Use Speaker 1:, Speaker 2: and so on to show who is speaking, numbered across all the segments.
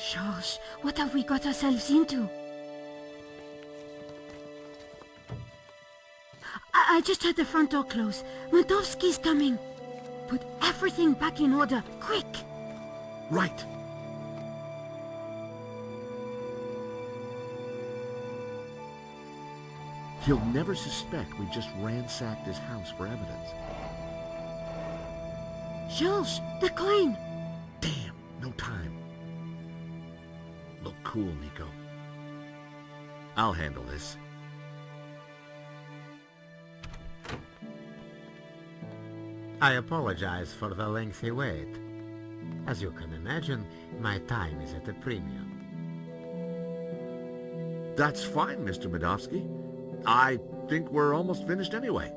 Speaker 1: Georges, what have we got ourselves into? I just heard the front door close. Maldowski's coming. Put everything back in order, quick!
Speaker 2: Right. He'll never suspect we just ransacked his house for evidence.
Speaker 1: Georges, the coin!
Speaker 2: Damn, no time. Look cool, Nico. I'll handle this.
Speaker 3: I apologize for the lengthy wait. As you can imagine, my time is at a premium.
Speaker 2: That's fine, Mr. Maldowski. I think we're almost finished anyway.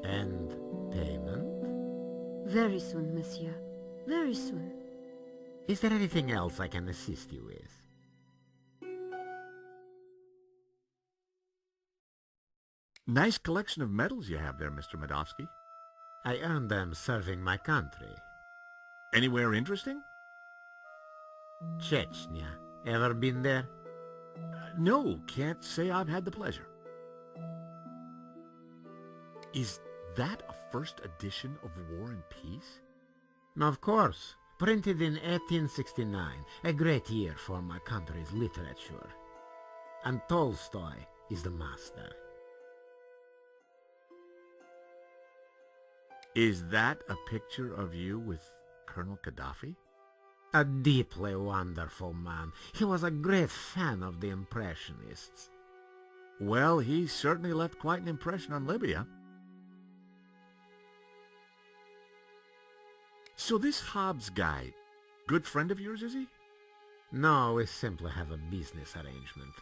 Speaker 3: And payment?
Speaker 1: Very soon, monsieur. Very soon.
Speaker 3: Is there anything else I can assist you with?
Speaker 2: Nice collection of medals you have there, Mr. Maldowski.
Speaker 3: I earned them serving my country.
Speaker 2: Anywhere interesting?
Speaker 3: Chechnya. Ever been there?
Speaker 2: No, can't say I've had the pleasure. Is that a first edition of War and Peace?
Speaker 3: Of course. Printed in 1869. A great year for my country's literature. And Tolstoy is the master.
Speaker 2: Is that a picture of you with Colonel Gaddafi?
Speaker 3: A deeply wonderful man. He was a great fan of the Impressionists.
Speaker 2: Well, he certainly left quite an impression on Libya. So this Hobbs guy, good friend of yours, is he?
Speaker 3: No, we simply have a business arrangement.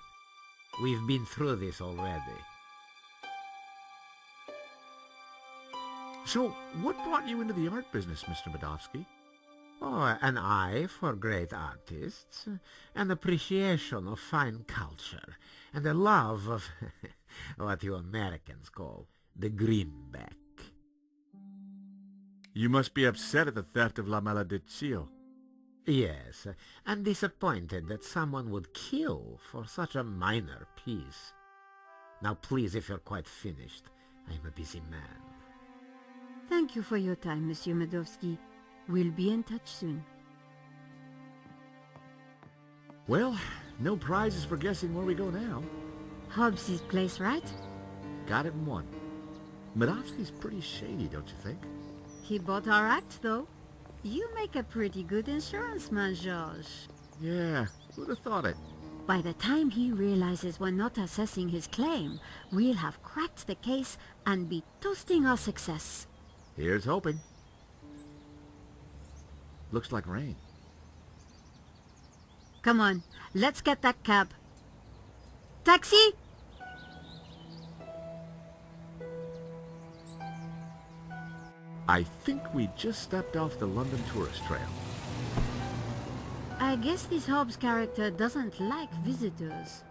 Speaker 3: We've been through this already.
Speaker 2: So, what brought you into the art business, Mr. Maldowski?
Speaker 3: Oh, an eye for great artists, an appreciation of fine culture, and a love of what you Americans call the greenback.
Speaker 2: You must be upset at the theft of La Maldicion.
Speaker 3: Yes, and disappointed that someone would kill for such a minor piece. Now please, if you're quite finished, I'm a busy man.
Speaker 1: Thank you for your time, Monsieur Maldowski. We'll be in touch soon.
Speaker 2: Well, no prizes for guessing where we go now.
Speaker 1: Hobbs's place, right?
Speaker 2: Got it in one. Maldowski's pretty shady, don't you think?
Speaker 1: He bought our act, though. You make a pretty good insurance man, Georges.
Speaker 2: Yeah, who'd have thought it?
Speaker 1: By the time he realizes we're not assessing his claim, we'll have cracked the case and be toasting our success.
Speaker 2: Here's hoping. Looks like rain.
Speaker 1: Come on, let's get that cab. Taxi!
Speaker 2: I think we just stepped off the London tourist trail.
Speaker 1: I guess this Hobbs character doesn't like visitors.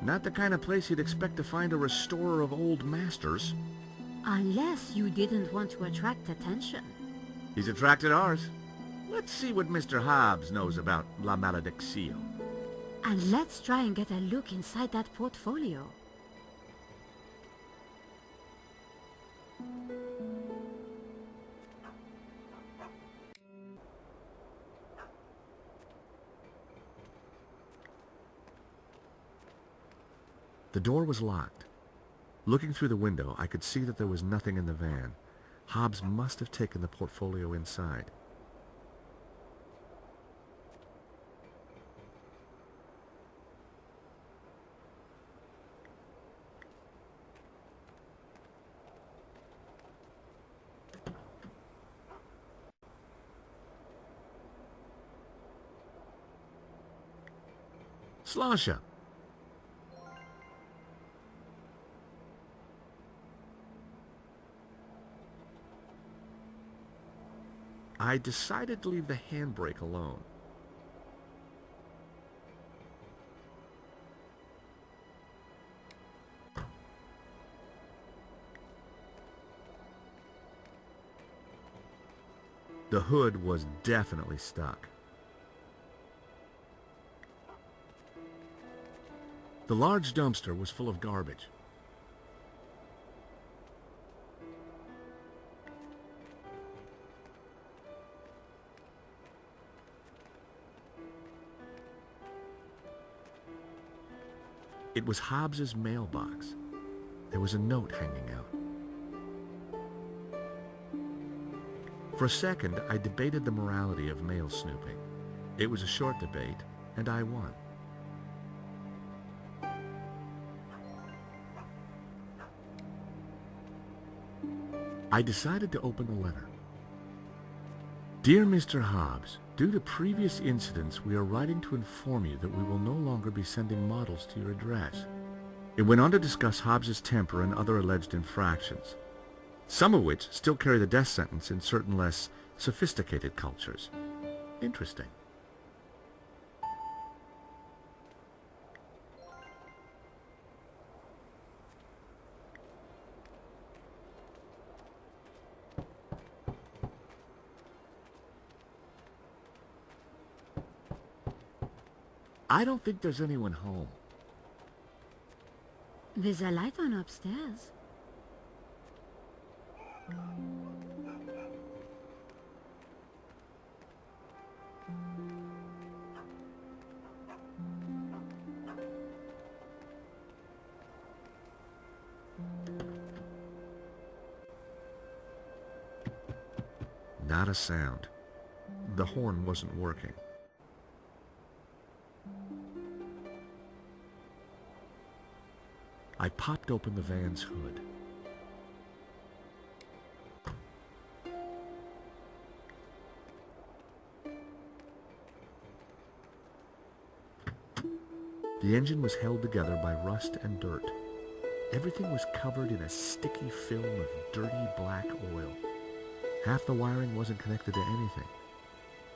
Speaker 2: Not the kind of place you'd expect to find a restorer of old masters.
Speaker 1: Unless you didn't want to attract attention.
Speaker 2: He's attracted ours. Let's see what Mr. Hobbs knows about La Maldicion.
Speaker 1: And let's try and get a look inside that portfolio.
Speaker 2: The door was locked. Looking through the window, I could see that there was nothing in the van. Hobbs must have taken the portfolio inside. Slasha. I decided to leave the handbrake alone. The hood was definitely stuck. The large dumpster was full of garbage. It was Hobbs's mailbox. There was a note hanging out. For a second, I debated the morality of mail snooping. It was a short debate, and I won. I decided to open the letter. Dear Mr. Hobbs, due to previous incidents, we are writing to inform you that we will no longer be sending models to your address. It went on to discuss Hobbs's temper and other alleged infractions, some of which still carry the death sentence in certain less sophisticated cultures. Interesting. I don't think there's anyone home.
Speaker 1: There's a light on upstairs.
Speaker 2: Not a sound. The horn wasn't working. I popped open the van's hood. The engine was held together by rust and dirt. Everything was covered in a sticky film of dirty black oil. Half the wiring wasn't connected to anything.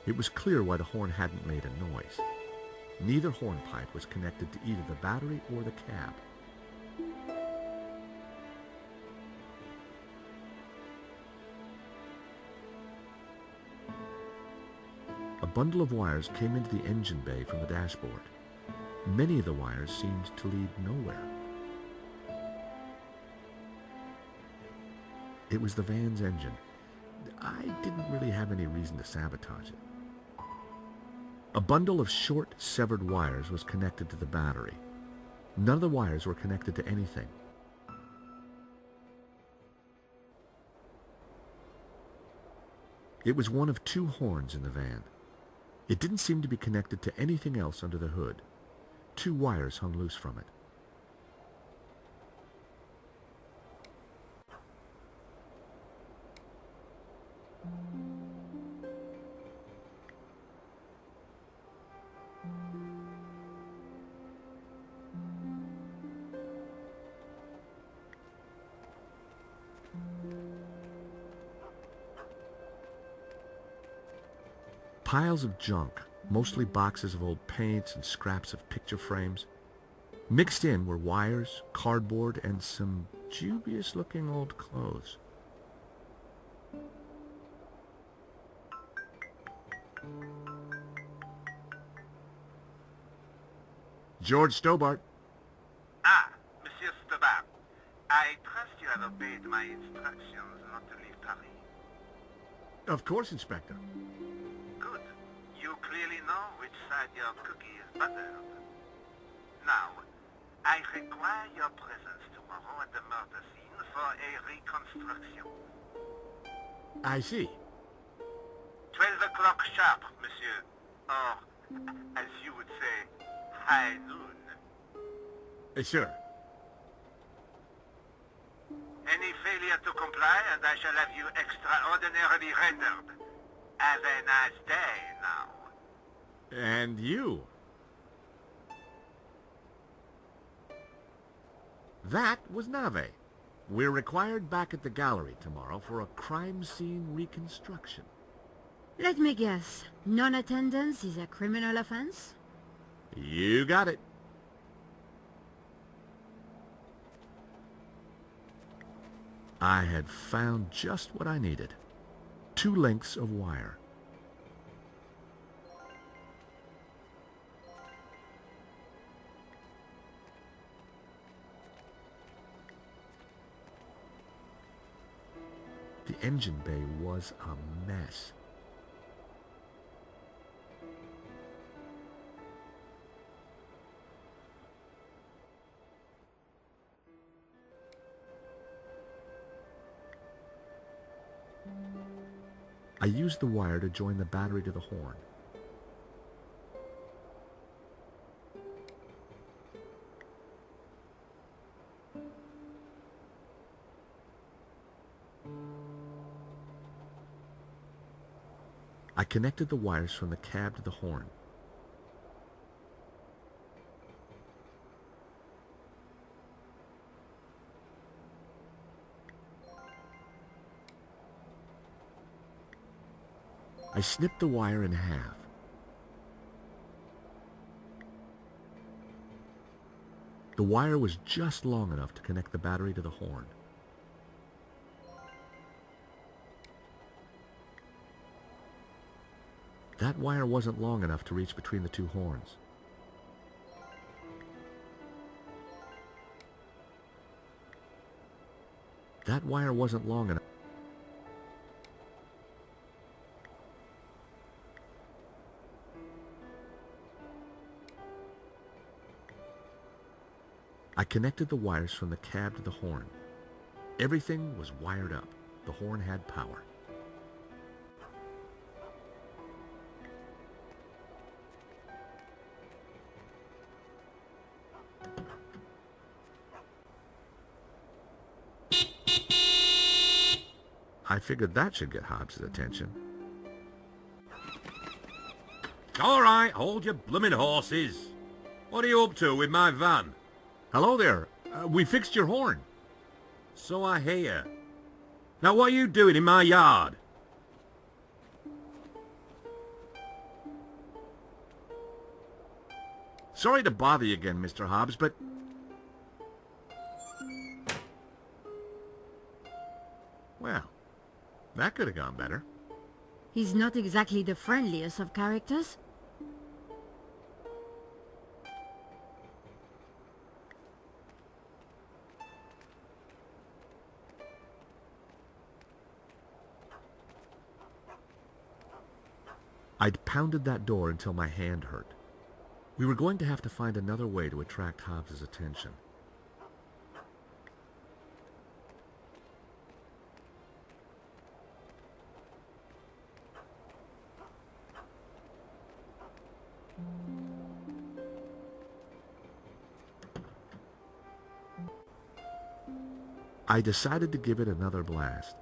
Speaker 2: It was clear why the horn hadn't made a noise. Neither hornpipe was connected to either the battery or the cab. A bundle of wires came into the engine bay from the dashboard. Many of the wires seemed to lead nowhere. It was the van's engine. I didn't really have any reason to sabotage it. A bundle of short, severed wires was connected to the battery. None of the wires were connected to anything. It was one of two horns in the van. It didn't seem to be connected to anything else under the hood. Two wires hung loose from it. Piles of junk, mostly boxes of old paints and scraps of picture frames. Mixed in were wires, cardboard, and some dubious-looking old clothes. George Stobart.
Speaker 4: Ah, Monsieur Stobart. I trust you have obeyed my instructions not to leave Paris.
Speaker 2: Of course, Inspector.
Speaker 4: Good. You clearly know which side your cookie is buttered. Now, I require your presence tomorrow at the murder scene for a reconstruction.
Speaker 2: I see.
Speaker 4: 12 o'clock sharp, monsieur. Or, as you would say, high noon.
Speaker 2: Sure.
Speaker 4: Any failure to comply and I shall have you extraordinarily rendered. Have a nice day now.
Speaker 2: And you. That was Nave. We're required back at the gallery tomorrow for a crime scene reconstruction.
Speaker 1: Let me guess. Non-attendance is a criminal offense?
Speaker 2: You got it. I had found just what I needed. 2 lengths of wire. The engine bay was a mess. I used the wire to join the battery to the horn. I connected the wires from the cab to the horn. I snipped the wire in half. The wire was just long enough to connect the battery to the horn. That wire wasn't long enough to reach between the 2 horns. That wire wasn't long enough. I connected the wires from the cab to the horn. Everything was wired up. The horn had power. I figured that should get Hobbs' attention.
Speaker 5: All right, hold your blooming horses. What are you up to with my van?
Speaker 2: Hello there. We fixed your horn.
Speaker 5: So I hear. Now what are you doing in my yard?
Speaker 2: Sorry to bother you again, Mr. Hobbs, but... Well, that could have gone better.
Speaker 1: He's not exactly the friendliest of characters.
Speaker 2: I'd pounded that door until my hand hurt. We were going to have to find another way to attract Hobbs' attention. I decided to give it another blast.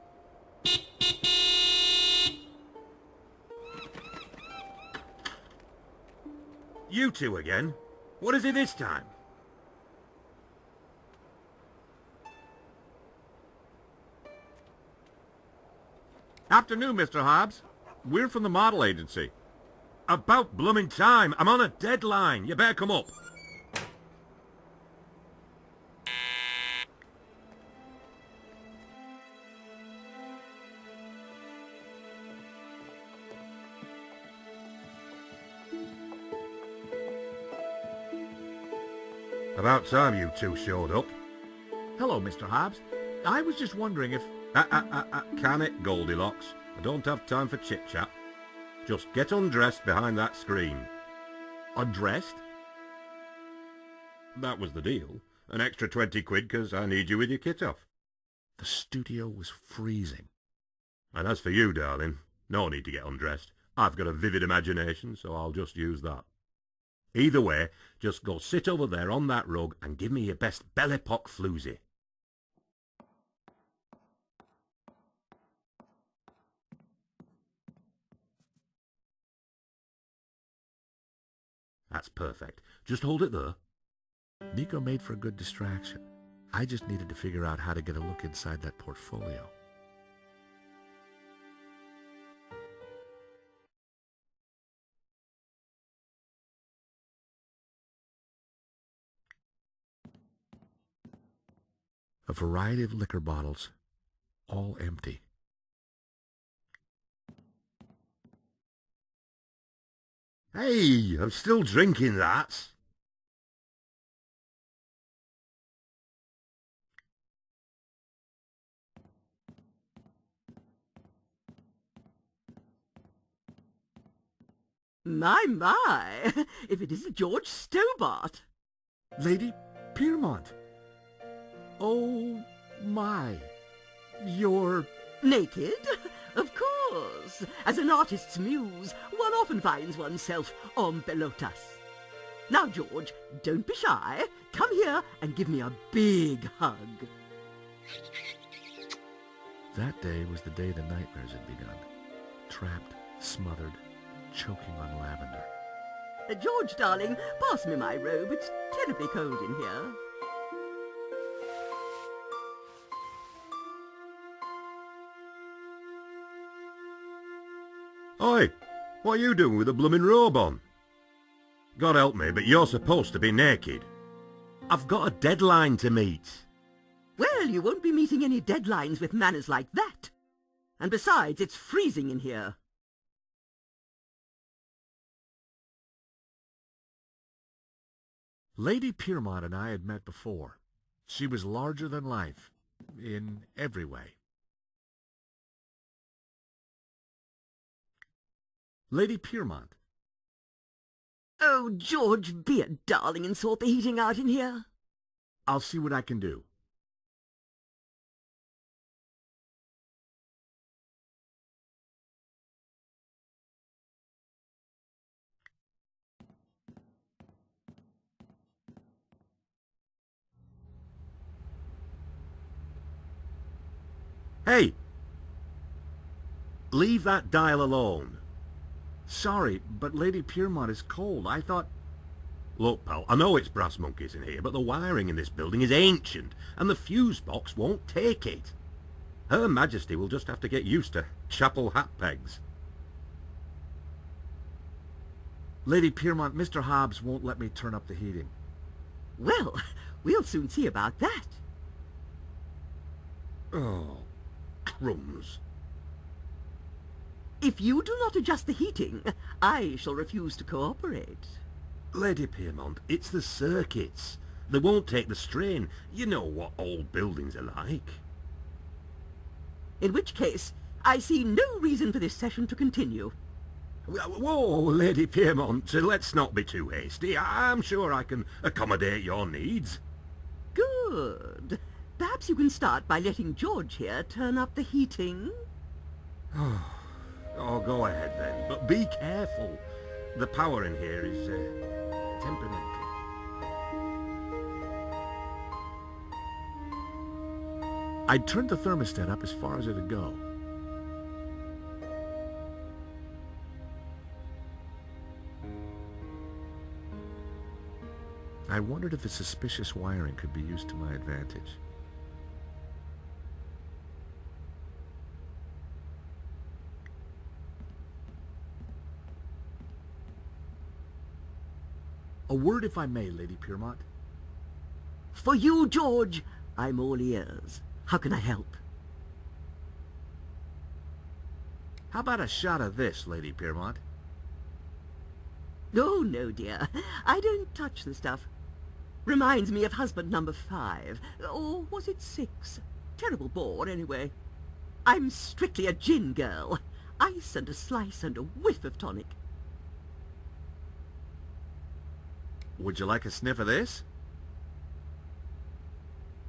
Speaker 5: You two again? What is it this time?
Speaker 2: Afternoon, Mr. Hobbs. We're from the model agency.
Speaker 5: About blooming time. I'm on a deadline. You better come up. About time you two showed up.
Speaker 2: Hello, Mr. Hobbs. I was just wondering if...
Speaker 5: Can it, Goldilocks? I don't have time for chit-chat. Just get undressed behind that screen.
Speaker 2: Undressed?
Speaker 5: That was the deal. An extra 20 quid because I need you with your kit off.
Speaker 2: The studio was freezing.
Speaker 5: And as for you, darling, no need to get undressed. I've got a vivid imagination, so I'll just use that. Either way, just go sit over there on that rug and give me your best belly-pock floozy. That's perfect. Just hold it there.
Speaker 2: Nico made for a good distraction. I just needed to figure out how to get a look inside that portfolio. A variety of liquor bottles, all empty.
Speaker 5: Hey, I'm still drinking that.
Speaker 6: My, if it isn't George Stobart.
Speaker 2: Lady Piermont! Oh my! You're...
Speaker 6: Naked? Of course. As an artist's muse, one often finds oneself en pelotas. Now, George, don't be shy. Come here and give me a big hug.
Speaker 2: That day was the day the nightmares had begun. Trapped, smothered, choking on lavender.
Speaker 6: George, darling, pass me my robe. It's terribly cold in here.
Speaker 5: Oi, what are you doing with a blooming robe on? God help me, but you're supposed to be naked. I've got a deadline to meet.
Speaker 6: Well, you won't be meeting any deadlines with manners like that. And besides, it's freezing in here.
Speaker 2: Lady Piermont and I had met before. She was larger than life, in every way. Lady Piermont.
Speaker 6: Oh, George, be a darling and sort the heating out in here.
Speaker 2: I'll see what I can do.
Speaker 5: Hey! Leave that dial alone.
Speaker 2: Sorry, but Lady Piermont is cold. I thought...
Speaker 5: Look, pal, I know it's brass monkeys in here, but the wiring in this building is ancient, and the fuse box won't take it. Her Majesty will just have to get used to chapel hat pegs.
Speaker 2: Lady Piermont, Mr. Hobbs won't let me turn up the heating.
Speaker 6: Well, we'll soon see about that.
Speaker 5: Oh, crumbs.
Speaker 6: If you do not adjust the heating, I shall refuse to cooperate.
Speaker 5: Lady Piermont, it's the circuits. They won't take the strain. You know what old buildings are like.
Speaker 6: In which case, I see no reason for this session to continue.
Speaker 5: Whoa, Lady Piermont, let's not be too hasty. I'm sure I can accommodate your needs.
Speaker 6: Good. Perhaps you can start by letting George here turn up the heating.
Speaker 5: Oh, go ahead then, but be careful. The power in here is temperamental.
Speaker 2: I'd turned the thermostat up as far as it'd go. I wondered if the suspicious wiring could be used to my advantage. A word, if I may, Lady Piermont.
Speaker 6: For you, George, I'm all ears. How can I help?
Speaker 2: How about a shot of this, Lady Piermont?
Speaker 6: Oh, no, dear. I don't touch the stuff. Reminds me of husband number 5. Or was it 6? Terrible bore, anyway. I'm strictly a gin girl. Ice and a slice and a whiff of tonic.
Speaker 2: Would you like a sniff of this?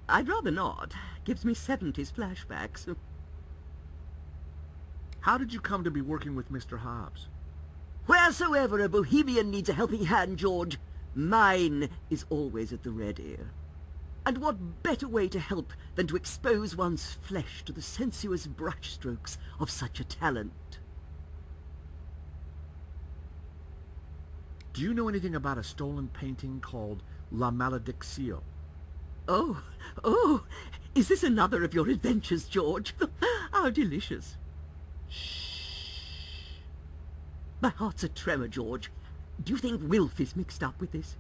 Speaker 6: I'd rather not. Gives me 70s flashbacks.
Speaker 2: How did you come to be working with Mr. Hobbs?
Speaker 6: Wheresoever a bohemian needs a helping hand, George, mine is always at the ready. And what better way to help than to expose one's flesh to the sensuous brushstrokes of such a talent?
Speaker 2: Do you know anything about a stolen painting called La Malediction?
Speaker 6: Oh, is this another of your adventures, George? How delicious. Shh. My heart's a tremor, George. Do you think Wilf is mixed up with this?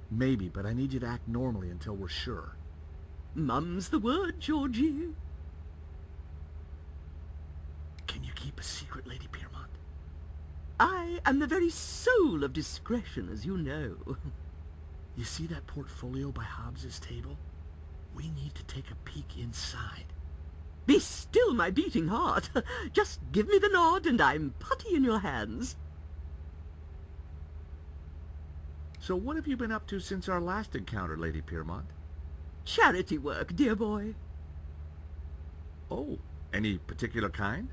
Speaker 2: Maybe, but I need you to act normally until we're sure.
Speaker 6: Mum's the word, Georgie.
Speaker 2: Can you keep a secret, Lady Piermont?
Speaker 6: I am the very soul of discretion, as you know.
Speaker 2: You see that portfolio by Hobbs's table? We need to take a peek inside.
Speaker 6: Be still, my beating heart. Just give me the nod, and I'm putty in your hands.
Speaker 2: So what have you been up to since our last encounter, Lady Piermont?
Speaker 6: Charity work, dear boy.
Speaker 2: Oh, any particular kind?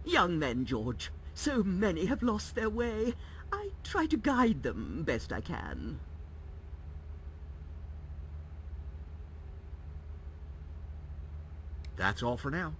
Speaker 6: Young men, George. So many have lost their way. I try to guide them best I can.
Speaker 2: That's all for now.